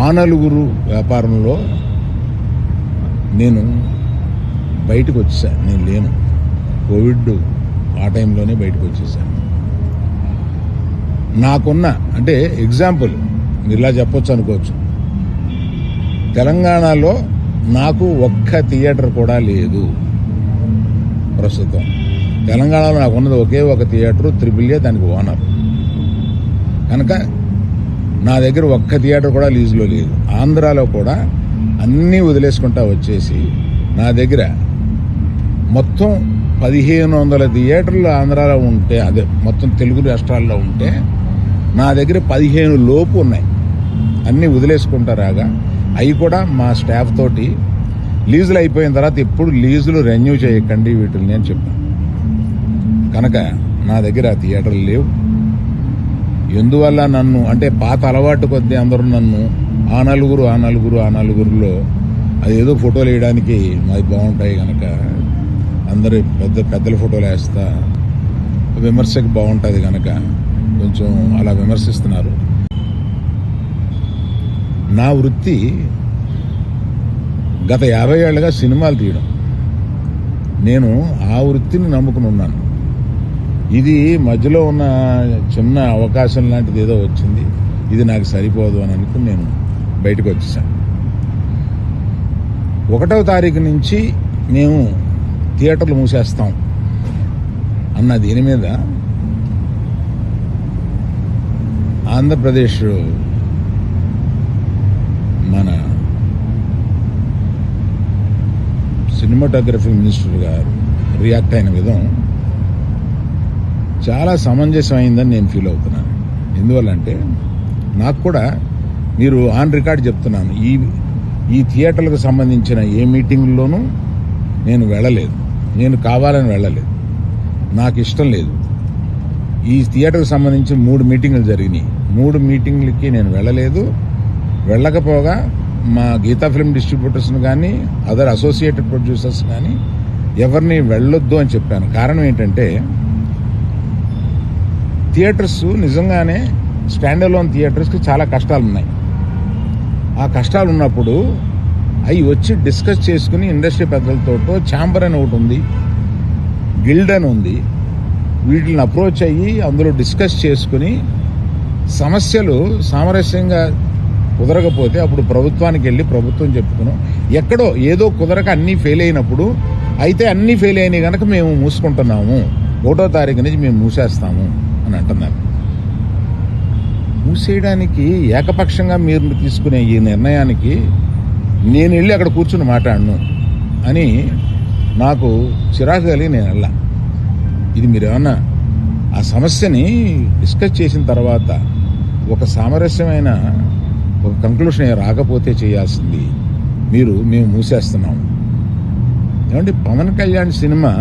ఆ నలుగురు వ్యాపారంలో నేను బయటకు వచ్చేసాను. నేను లేను. కోవిడ్ ఆ టైంలోనే బయటకు వచ్చేసాను. నాకున్న అంటే ఎగ్జాంపుల్ మీరు ఇలా చెప్పొచ్చు అనుకోవచ్చు, తెలంగాణలో నాకు ఒక్క థియేటర్ కూడా లేదు ప్రస్తుతం. తెలంగాణలో నాకు ఉన్నది ఒకే ఒక థియేటర్, AAA, దానికి ఓనర్. కనుక నా దగ్గర ఒక్క థియేటర్ కూడా లీజులో లేదు. ఆంధ్రాలో కూడా అన్నీ వదిలేసుకుంటా వచ్చేసి నా దగ్గర మొత్తం 1500 థియేటర్లు ఆంధ్రాలో ఉంటే, అదే మొత్తం తెలుగు రాష్ట్రాల్లో ఉంటే నా దగ్గర 15 లోపు ఉన్నాయి. అన్నీ వదిలేసుకుంటారాగా అవి కూడా మా స్టాఫ్ తోటి లీజులు అయిపోయిన తర్వాత ఎప్పుడు లీజులు రెన్యూ చేయకండి వీటిని అని చెప్పాను. కనుక నా దగ్గర ఆ థియేటర్లు లేవు. ఎందువల్ల నన్ను అంటే పాత అలవాటు కొద్దీ అందరూ నన్ను ఆ నలుగురులో అదేదో ఫోటోలు వేయడానికి మాది బాగుంటాయి కనుక అందరు పెద్దల ఫోటోలు వేస్తా, విమర్శకు బాగుంటుంది కనుక కొంచెం అలా విమర్శిస్తున్నారు. నా వృత్తి గత 50 ఏళ్లుగా సినిమాలు తీయడం. నేను ఆ వృత్తిని నమ్ముకుని ఉన్నాను. ఇది మధ్యలో ఉన్న చిన్న అవకాశం లాంటిది ఏదో వచ్చింది, ఇది నాకు సరిపోదు అని అనుకుని నేను బయటకు వచ్చేసాను. 1వ తారీఖు నుంచి మేము థియేటర్లు మూసేస్తాం అన్న దీని మీద ఆంధ్రప్రదేశ్ మన సినిమాటోగ్రఫీ మినిస్టర్ గారు రియాక్ట్ అయిన విధం చాలా సమంజసమైందని నేను ఫీల్ అవుతున్నాను. ఎందువల్లంటే నాకు కూడా మీరు ఆన్ రికార్డ్ చెప్తున్నాను, ఈ థియేటర్లకు సంబంధించిన ఏ మీటింగ్లోనూ నేను వెళ్ళలేదు. నేను కావాలని వెళ్ళలేదు, నాకు ఇష్టం లేదు. ఈ థియేటర్కి సంబంధించి 3 మీటింగులు జరిగినాయి. 3 మీటింగ్లకి నేను వెళ్ళలేదు. వెళ్ళకపోగా మా గీతా ఫిల్మ్ డిస్ట్రిబ్యూటర్స్ని కానీ అదర్ అసోసియేటెడ్ ప్రొడ్యూసర్స్ కానీ ఎవరిని వెళ్ళొద్దు అని చెప్పాను. కారణం ఏంటంటే థియేటర్స్ నిజంగానే స్టాండ్ అలోన్ థియేటర్స్కి చాలా కష్టాలు ఉన్నాయి. ఆ కష్టాలు ఉన్నప్పుడు అవి వచ్చి డిస్కస్ చేసుకుని ఇండస్ట్రీ పెద్దలతో ఛాంబర్ అని ఒకటి ఉంది, గిల్డ్ అని ఉంది, వీటిని అప్రోచ్ అయ్యి అందులో డిస్కస్ చేసుకుని సమస్యలు సామరస్యంగా కుదరకపోతే అప్పుడు ప్రభుత్వానికి వెళ్ళి ప్రభుత్వం చెప్పుకున్నాం. ఎక్కడో ఏదో కుదరక అన్నీ ఫెయిల్ అయినప్పుడు అయితే అన్నీ ఫెయిల్ అయినాయి కనుక మేము మూసుకుంటున్నాము, 1వ తారీఖు నుంచి మేము మూసేస్తాము అని అంటున్నారు. మూసేయడానికి ఏకపక్షంగా మీరు తీసుకునే ఈ నిర్ణయానికి నేను వెళ్ళి అక్కడ కూర్చుని మాట్లాడను అని నాకు చిరాకు కలిగి నేను వెళ్ళా. ఇది మీరు ఏమన్నా ఆ సమస్యని డిస్కస్ చేసిన తర్వాత ఒక సామరస్యమైన ఒక కంక్లూషన్ రాకపోతే చేయాల్సింది మేము మూసేస్తున్నాం. ఏమంటే పవన్ కళ్యాణ్ సినిమా